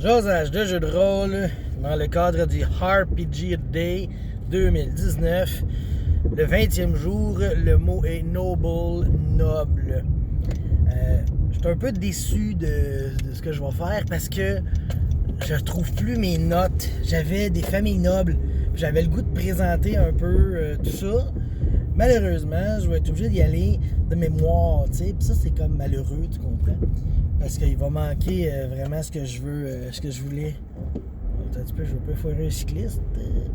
Jasage de jeux de rôle dans le cadre du RPG Day 2019. Le 20e jour, le mot est noble, noble. Je suis un peu déçu de ce que je vais faire parce que je retrouve plus mes notes. J'avais des familles nobles, j'avais le goût de présenter un peu tout ça. Malheureusement, je vais être obligé d'y aller de mémoire, tu sais. Puis ça, c'est comme malheureux, tu comprends? Parce qu'il va manquer vraiment ce que je veux, ce que je voulais. Attends un petit peu, je veux pas foirer un cycliste,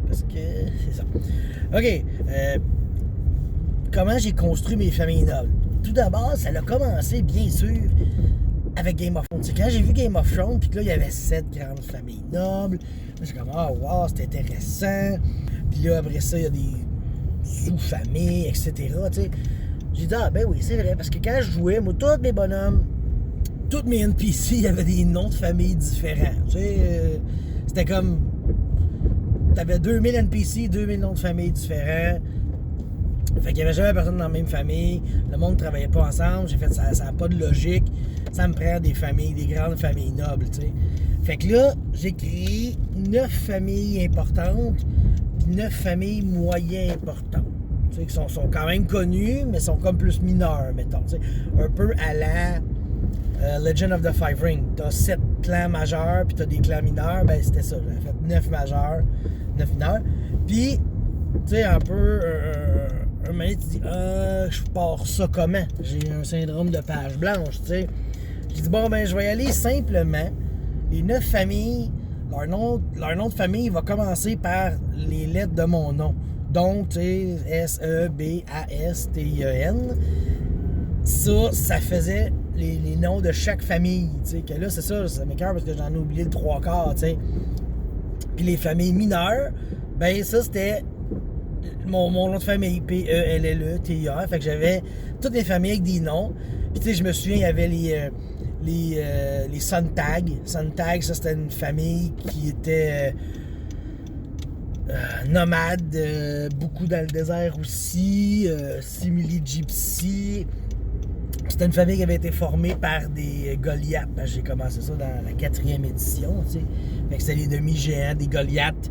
parce que c'est ça. OK. Comment j'ai construit mes familles nobles? Tout d'abord, ça a commencé, bien sûr, avec Game of Thrones. C'est quand j'ai vu Game of Thrones, puis que là, il y avait 7 grandes familles nobles. Là, j'ai comme, wow, c'est intéressant. Puis là, après ça, il y a des sous-familles, etc. T'sais. J'ai dit, ben oui, c'est vrai, parce que quand je jouais, moi, tous mes bonhommes, tous mes NPC, il y avait des noms de famille différents. C'était comme, t'avais 2000 NPC, 2000 noms de famille différents. Fait qu'il n'y avait jamais personne dans la même famille. Le monde ne travaillait pas ensemble. J'ai fait, ça n'a pas de logique. Ça me prend des familles, des grandes familles nobles, tu sais. Fait que là, j'ai créé 9 familles importantes, puis 9 familles moyennes importantes. Tu sais, qui sont quand même connues, mais sont comme plus mineures, mettons. Tu sais. Un peu à la Legend of the Five Rings. T'as 7 clans majeurs, puis t'as des clans mineurs. Ben, c'était ça. J'avais fait 9 majeurs, 9 mineurs. Puis, tu sais, un peu... un moment, tu dis, je pars ça comment? J'ai un syndrome de page blanche, tu sais. J'ai dit, bon, ben, je vais y aller simplement. Les 9 familles, leur nom de famille va commencer par les lettres de mon nom. Donc, tu sais, S-E-B-A-S-T-I-E-N. Ça faisait les noms de chaque famille, tu sais. Que là, c'est ça m'écoeure parce que j'en ai oublié le 3/4, tu sais. Puis les familles mineures, ben, ça, c'était mon nom de famille, P-E-L-L-E-T-I-A. Fait que j'avais toutes les familles avec des noms. Puis tu sais, je me souviens, il y avait les Sontag. Sontag, ça c'était une famille qui était nomade, beaucoup dans le désert aussi. Simili Gypsy. C'était une famille qui avait été formée par des Goliaths. J'ai commencé ça dans la 4e édition, tu sais. Fait que c'était les demi-géants, des Goliaths.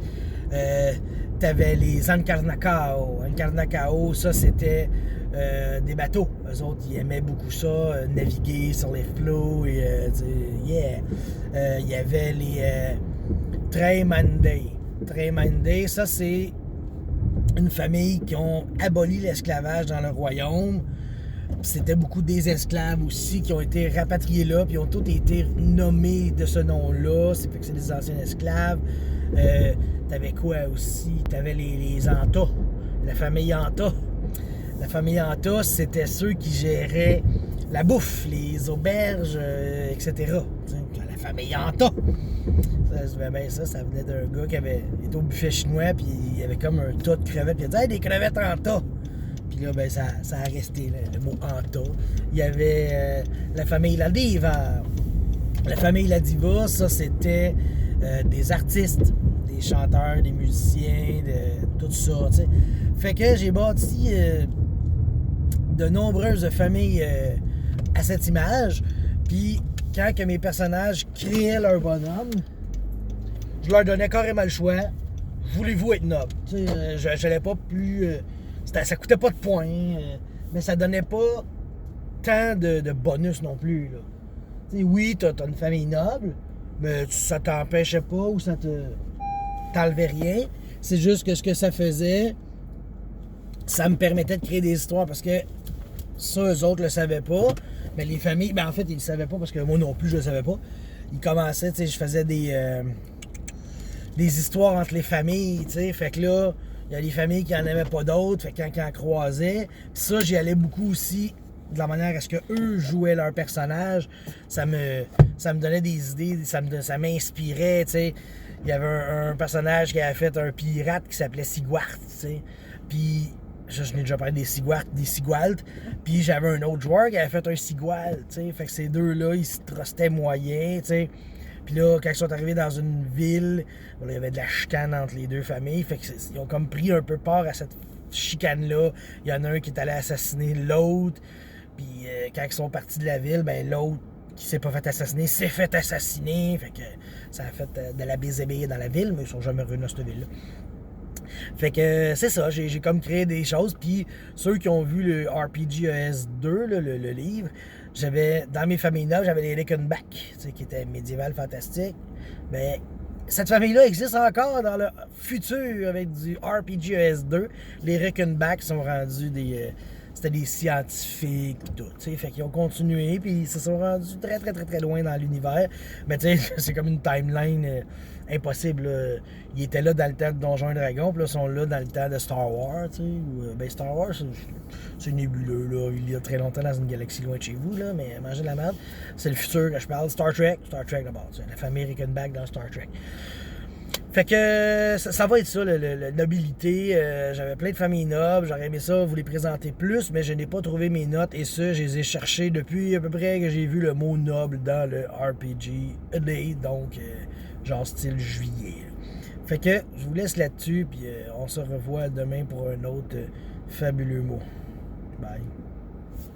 T'avais les Ankarnakao. Ankarnakao, ça c'était des bateaux. Eux autres, ils aimaient beaucoup ça, naviguer sur les flots. Et, il y avait les Treimandei. Treimandei, ça c'est une famille qui ont aboli l'esclavage dans leur royaume. C'était beaucoup des esclaves aussi qui ont été rapatriés là, puis ils ont tous été nommés de ce nom-là. C'est fait que c'est des anciens esclaves. T'avais quoi aussi? T'avais les Anta, la famille Anta. La famille Anta, c'était ceux qui géraient la bouffe, les auberges, etc. La famille Anta. Ça venait d'un gars qui avait été au buffet chinois, puis il y avait comme un tas de crevettes, puis il a dit « Hey, des crevettes Anta! » Puis là, ben, ça a resté, là, le mot Anta. Il y avait la famille Ladiva. La famille Ladiva, ça, c'était des artistes, des chanteurs, des musiciens, tout ça, tu sais. Fait que j'ai bâti de nombreuses familles à cette image. Puis quand que mes personnages créaient leur bonhomme, je leur donnais carrément le choix. Voulez-vous être noble? Tu sais, je n'allais pas plus... ça coûtait pas de points, mais ça donnait pas tant de bonus non plus, là. Tu sais, oui, t'as une famille noble, mais ça t'empêchait pas ou ça t'enlevait rien. C'est juste que ce que ça faisait, ça me permettait de créer des histoires parce que ça, eux autres le savaient pas. Mais les familles, ben en fait, ils le savaient pas parce que moi non plus, je le savais pas. Ils commençaient, tu sais, je faisais des histoires entre les familles, tu sais. Fait que là, il y a des familles qui en avaient pas d'autres, fait que quand ils en croisaient, pis ça, j'y allais beaucoup aussi de la manière à ce que eux jouaient leur personnage. Ça me donnait des idées, ça m'inspirait, tu sais. Il y avait un personnage qui avait fait un pirate qui s'appelait Sigwart, tu sais. Puis, je n'ai déjà parlé des Sigwalt. Puis j'avais un autre joueur qui avait fait un Sigwal, tu sais. Fait que ces deux-là, ils se trustaient moyen, tu sais. Puis là, quand ils sont arrivés dans une ville, il y avait de la chicane entre les deux familles. Fait qu'ils ont comme pris un peu part à cette chicane-là. Il y en a un qui est allé assassiner l'autre. Puis quand ils sont partis de la ville, ben l'autre, qui s'est pas fait assassiner s'est fait assassiner. Fait que ça a fait de la bésébée dans la ville, mais ils sont jamais revenus à cette ville-là. Fait que c'est ça, j'ai comme créé des choses. Puis ceux qui ont vu le RPG ES 2, là, le livre, j'avais dans mes familles neuves, j'avais les Rickenback, qui étaient médiéval fantastique. Mais cette famille-là existe encore dans le futur avec du RPG ES 2. Les Rickenback sont rendus des. C'était des scientifiques et tout. T'sais. Fait qu'ils ont continué, puis ils se sont rendus très, très, très, très loin dans l'univers. Mais tu sais, c'est comme une timeline impossible. Là. Ils étaient là dans le temps de Donjons et Dragons, puis là, ils sont là dans le temps de Star Wars. Ben, Star Wars, c'est nébuleux. Là. Il y a très longtemps dans une galaxie loin de chez vous, là, mais mangez de la merde. C'est le futur que je parle. Star Trek d'abord. La famille Rickenback dans Star Trek. Fait que ça va être ça, la nobilité. J'avais plein de familles nobles, j'aurais aimé ça vous les présenter plus, mais je n'ai pas trouvé mes notes et ça, je les ai cherchées depuis à peu près que j'ai vu le mot noble dans le RPG Day, donc genre style juillet. Fait que je vous laisse là-dessus, puis on se revoit demain pour un autre fabuleux mot. Bye.